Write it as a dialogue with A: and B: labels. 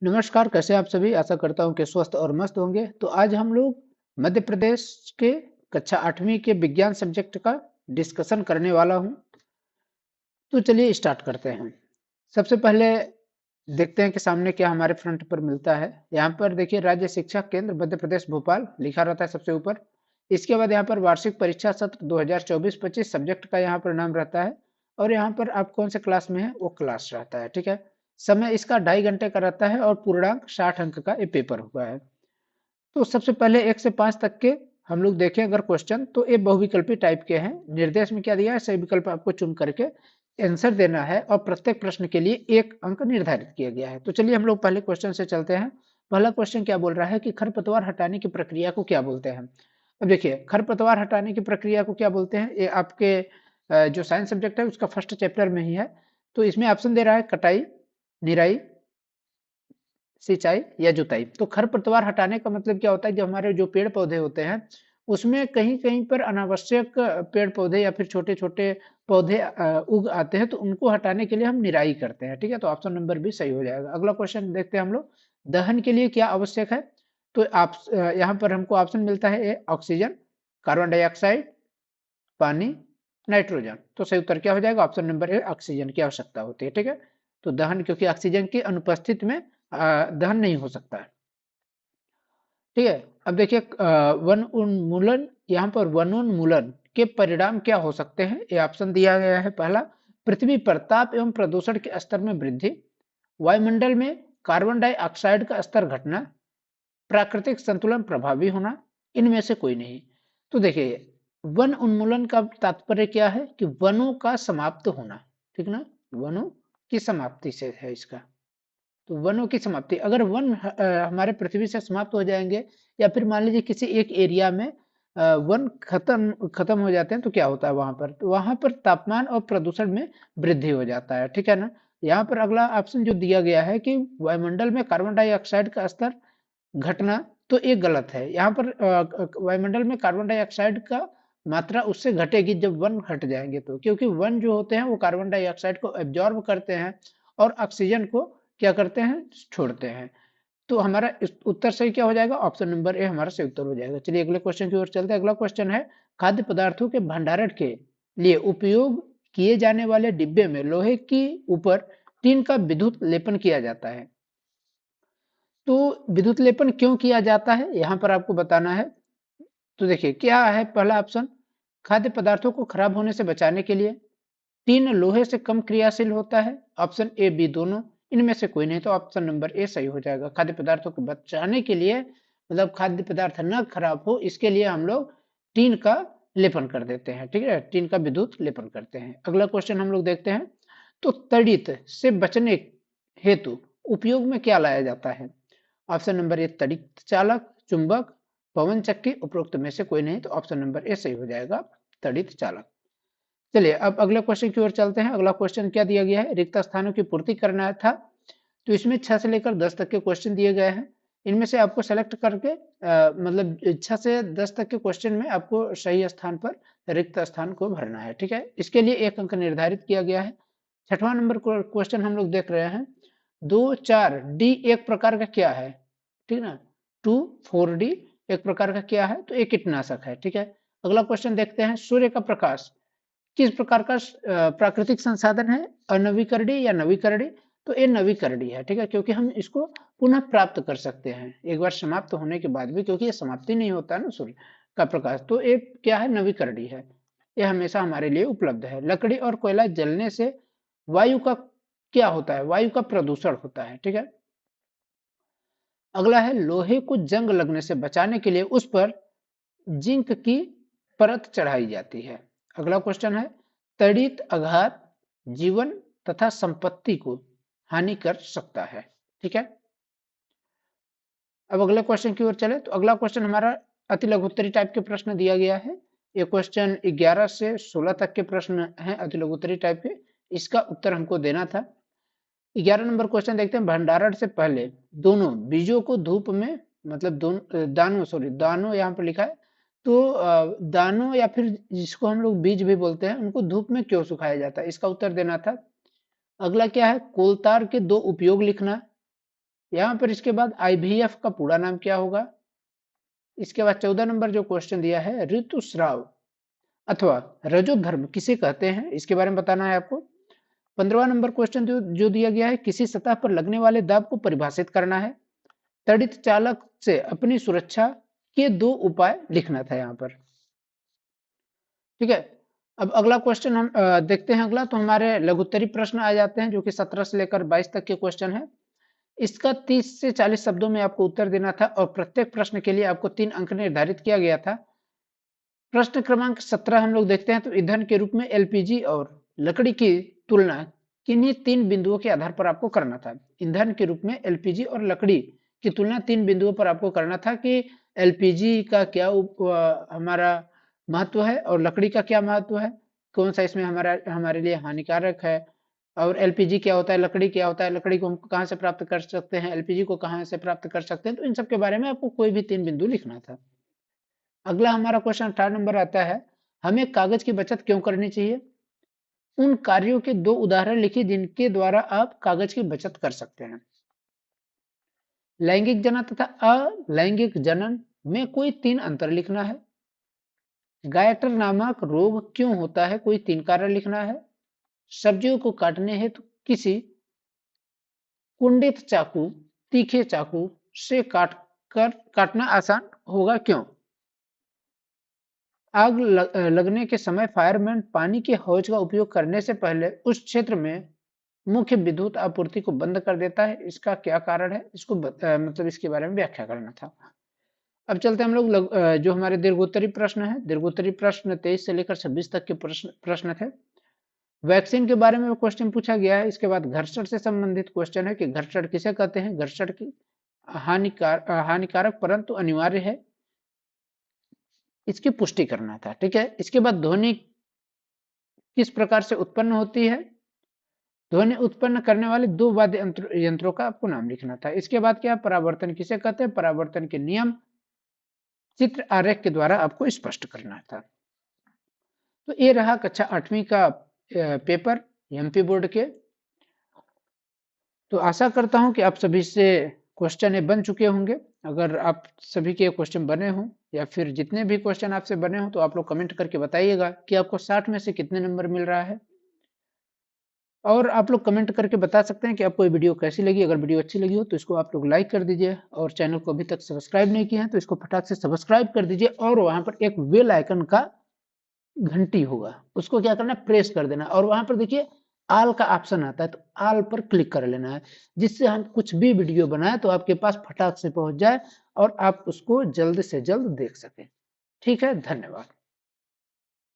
A: नमस्कार, कैसे हैं आप सभी? आशा करता हूँ कि स्वस्थ और मस्त होंगे। तो आज हम लोग मध्य प्रदेश के कक्षा 8वीं के विज्ञान सब्जेक्ट का डिस्कशन करने वाला हूँ। तो चलिए स्टार्ट करते हैं। सबसे पहले देखते हैं कि सामने क्या हमारे फ्रंट पर मिलता है। यहाँ पर देखिए राज्य शिक्षा केंद्र मध्य प्रदेश भोपाल लिखा रहता है सबसे ऊपर। इसके बाद यहाँ पर वार्षिक परीक्षा सत्र 2024-25 सब्जेक्ट का यहाँ पर नाम रहता है। और यहाँ पर आप कौन से क्लास में है वो क्लास रहता है, ठीक है। समय इसका 2.5 घंटे का रहता है और पूर्णांक 60 अंक का ये पेपर हुआ है। तो सबसे पहले 1 से 5 तक के हम लोग देखें अगर क्वेश्चन, तो ये बहुविकल्पी टाइप के हैं। निर्देश में क्या दिया है, सही विकल्प आपको चुन करके आंसर देना है और प्रत्येक प्रश्न के लिए 1 अंक निर्धारित किया गया है। तो चलिए हम लोग पहले क्वेश्चन से चलते हैं। पहला क्वेश्चन क्या बोल रहा है कि खरपतवार हटाने की प्रक्रिया को क्या बोलते हैं। अब देखिए खरपतवार हटाने की प्रक्रिया को क्या बोलते हैं, ये आपके जो साइंस सब्जेक्ट है उसका फर्स्ट चैप्टर में ही है। तो इसमें ऑप्शन दे रहा है कटाई, निराई, सिंचाई या जुताई। तो खरपतवार हटाने का मतलब क्या होता है, जब हमारे जो पेड़ पौधे होते हैं उसमें कहीं कहीं पर अनावश्यक पेड़ पौधे या फिर छोटे छोटे पौधे उग आते हैं, तो उनको हटाने के लिए हम निराई करते हैं, ठीक है। तो ऑप्शन नंबर बी सही हो जाएगा। अगला क्वेश्चन देखते हैं हम लोग। दहन के लिए क्या आवश्यक है। तो आप यहाँ पर हमको ऑप्शन मिलता है ए ऑक्सीजन, कार्बन डाइऑक्साइड, पानी, नाइट्रोजन। तो सही उत्तर क्या हो जाएगा, ऑप्शन नंबर ए ऑक्सीजन की आवश्यकता होती है, ठीक है। तो दहन, क्योंकि ऑक्सीजन की अनुपस्थित में दहन नहीं हो सकता है, ठीक है। अब देखिए वन उन्मूलन, यहाँ पर वनोन्मूलन के परिणाम क्या हो सकते हैं, ये ऑप्शन दिया गया है। पहला, पृथ्वी पर ताप एवं प्रदूषण के स्तर में वृद्धि, वायुमंडल में कार्बन डाइऑक्साइड का स्तर घटना, प्राकृतिक संतुलन प्रभावी होना, इनमें से कोई नहीं। तो देखिए वन उन्मूलन का तात्पर्य क्या है कि वनों का समाप्त होना, ठीक ना। वनों की समाप्ति से है इसका। तो वनों की समाप्ति, अगर वन हमारे पृथ्वी से समाप्त हो जाएंगे या फिर मान लीजिए किसी एक एरिया में वन खत्म खत्म हो जाते हैं, तो क्या होता है वहां पर, तो वहां पर तापमान और प्रदूषण में वृद्धि हो जाता है, ठीक है ना। यहाँ पर अगला ऑप्शन जो दिया गया है कि वायुमंडल में कार्बन डाइऑक्साइड का स्तर घटना, तो ये गलत है। यहाँ पर वायुमंडल में कार्बन डाइऑक्साइड का मात्रा उससे घटेगी जब वन हट जाएंगे, तो क्योंकि वन जो होते हैं वो कार्बन डाइऑक्साइड को एब्जॉर्ब करते हैं और ऑक्सीजन को क्या करते हैं, छोड़ते हैं। तो हमारा उत्तर सही क्या हो जाएगा, ऑप्शन नंबर ए हमारा सही उत्तर हो जाएगा। चलिए अगले क्वेश्चन की ओर चलते हैं। अगला क्वेश्चन है, खाद्य पदार्थों के भंडारण के लिए उपयोग किए जाने वाले डिब्बे में लोहे की ऊपर टीन का विद्युत लेपन किया जाता है। तो विद्युत लेपन क्यों किया जाता है, यहाँ पर आपको बताना है। तो देखिए क्या है, पहला ऑप्शन, खाद्य पदार्थों को खराब होने से बचाने के लिए, टीन लोहे से कम क्रियाशील होता है, ऑप्शन ए बी दोनों, इनमें से कोई नहीं। तो ऑप्शन नंबर ए सही हो जाएगा। खाद्य पदार्थों को बचाने के लिए, मतलब खाद्य पदार्थ न खराब हो इसके लिए हम लोग टीन का लेपन कर देते हैं, ठीक है, टीन का विद्युत लेपन करते हैं। अगला क्वेश्चन हम लोग देखते हैं। तो तड़ित से बचने हेतु उपयोग में क्या लाया जाता है। ऑप्शन नंबर ए तड़ित चालक, चुंबक, पवन चक्की, उपरोक्त में से कोई नहीं। तो ऑप्शन नंबर ए सही हो जाएगा, तड़ित चालक। चलिए अब अगले क्वेश्चन की ओर चलते हैं। अगला क्वेश्चन क्या दिया गया है, रिक्त स्थानों की पूर्ति करना था। तो इसमें 6 से लेकर 10 तक के क्वेश्चन दिए गए हैं। इनमें से आपको सेलेक्ट करके मतलब 6 से 10 तक के क्वेश्चन में आपको सही स्थान पर रिक्त स्थान को भरना है, ठीक है। इसके लिए 1 अंक निर्धारित किया गया है। 6वां नंबर क्वेश्चन हम लोग देख रहे हैं। 2 4 डी एक प्रकार का क्या है, ठीक ना। 2 4 डी एक प्रकार का क्या है, तो एक कीटनाशक है, ठीक है। अगला क्वेश्चन देखते हैं, सूर्य का प्रकाश किस प्रकार का प्राकृतिक संसाधन है, अनवीकरणीय या नवीकरणीय। तो ये नवीकरणीय है, ठीक है, क्योंकि हम इसको पुनः प्राप्त कर सकते हैं एक बार समाप्त होने के बाद भी, क्योंकि ये समाप्ति नहीं होता है ना सूर्य का प्रकाश। तो ये क्या है, नवीकरणीय है, ये हमेशा हमारे लिए उपलब्ध है। लकड़ी और कोयला जलने से वायु का क्या होता है, वायु का प्रदूषण होता है, ठीक है। अगला है, लोहे को जंग लगने से बचाने के लिए उस पर जिंक की परत चढ़ाई जाती है। अगला क्वेश्चन है, तड़ित आघात जीवन तथा संपत्ति को हानि कर सकता है, ठीक है। अब अगले क्वेश्चन की ओर चले। तो अगला क्वेश्चन हमारा अति लघुत्तरी टाइप के प्रश्न दिया गया है। ये क्वेश्चन 11 से 16 तक के प्रश्न हैं अति लघुत्तरी टाइप के। इसका उत्तर हमको देना था। 11 नंबर क्वेश्चन देखते हैं, भंडारण से पहले दोनों बीजों को धूप में, मतलब दोनों दानों, सॉरी दानों यहाँ पर लिखा है, तो दानों या फिर जिसको हम लोग बीज भी बोलते हैं, उनको धूप में क्यों सुखाया जाता है, इसका उत्तर देना था। अगला क्या है, कोलतार के 2 उपयोग लिखना, यहाँ पर इसके बाद IVF का पूरा नाम क्या होगा। इसके बाद 14 नंबर जो क्वेश्चन दिया है, ऋतुस्राव अथवा रजोधर्म किसे कहते हैं, इसके बारे में बताना है आपको। 15वां नंबर क्वेश्चन जो दिया गया है, किसी सतह पर लगने वाले दाब को परिभाषित करना है। तड़ित चालक से अपनी सुरक्षा के 2 उपाय लिखना था यहाँ पर। ठीक है, अब अगला क्वेश्चन हम देखते हैं। अगला तो हमारे लघुत्तरी प्रश्न आ जाते हैं, जो कि 17 से लेकर 22 तक के क्वेश्चन है। इसका 30 से 40 शब्दों में आपको उत्तर देना था और प्रत्येक प्रश्न के लिए आपको 3 अंक निर्धारित किया गया था। प्रश्न क्रमांक 17 हम लोग देखते हैं, तो ईंधन के रूप में एलपीजी और लकड़ी की तुलना किन्हीं 3 बिंदुओं के आधार पर आपको करना था। ईंधन के रूप में एलपीजी और लकड़ी की तुलना 3 बिंदुओं पर आपको करना था कि एलपीजी का क्या हमारा महत्व है और लकड़ी का क्या महत्व है, कौन सा इसमें हमारे लिए हानिकारक है, और एलपीजी क्या होता है, लकड़ी क्या होता है, लकड़ी को हम कहाँ से प्राप्त कर सकते हैं, एलपीजी को कहाँ से प्राप्त कर सकते हैं। तो इन सब के बारे में आपको कोई भी 3 बिंदु लिखना था। अगला हमारा क्वेश्चन 18 नंबर आता है, हमें कागज की बचत क्यों करनी चाहिए। उन कार्यों के 2 उदाहरण लिखिए जिनके द्वारा आप कागज की बचत कर सकते हैं। लैंगिक जनन तथा अलैंगिक जनन में कोई 3 अंतर लिखना है। गायटर नामक रोग क्यों होता है, कोई 3 कारण लिखना है। सब्जियों को काटने हेतु किसी कुंडित चाकू तीखे चाकू से काटना आसान होगा क्यों। आग लगने के समय फायरमैन पानी के हौज का उपयोग करने से पहले उस क्षेत्र में मुख्य विद्युत आपूर्ति को बंद कर देता है, इसका क्या कारण है, इसको मतलब इसके बारे में व्याख्या करना था। अब चलते हम लोग जो हमारे दीर्घोत्तरी प्रश्न है। दीर्घोत्तरी प्रश्न 23 से लेकर 26 तक के प्रश्न थे। वैक्सीन के बारे में क्वेश्चन पूछा गया है। इसके बाद घर्षण से संबंधित क्वेश्चन है कि घर्षण किसे कहते हैं, घर्षण की हानिकारक परंतु अनिवार्य है, इसकी पुष्टि करना था। ठीक है, इसके बाद ध्वनि किस प्रकार से उत्पन्न होती है, ध्वनि उत्पन्न करने वाले 2 वाद्य यंत्रों का आपको नाम लिखना था। इसके बाद क्या, परावर्तन किसे कहते हैं, परावर्तन के नियम चित्र आरेख के द्वारा आपको स्पष्ट करना था। तो ये रहा कक्षा 8वीं का पेपर एमपी बोर्ड के। तो आशा करता हूं कि आप सभी से क्वेश्चन बन चुके होंगे। अगर आप सभी के क्वेश्चन बने हों या फिर जितने भी क्वेश्चन आपसे बने हों, तो आप लोग कमेंट करके बताइएगा कि आपको 60 में से कितने नंबर मिल रहा है। और आप लोग कमेंट करके बता सकते हैं कि आपको ये वीडियो कैसी लगी। अगर वीडियो अच्छी लगी हो तो इसको आप लोग लाइक कर दीजिए, और चैनल को अभी तक सब्सक्राइब नहीं किया है तो इसको फटाक से सब्सक्राइब कर दीजिए, और वहां पर एक बेल आइकन का घंटी होगा, उसको क्या करना है, प्रेस कर देना, और वहां पर देखिए आल का ऑप्शन आता है, तो आल पर क्लिक कर लेना है, जिससे हम कुछ भी वीडियो बनाए तो आपके पास फटाक से पहुंच जाए और आप उसको जल्द से जल्द देख सकें। ठीक है, धन्यवाद।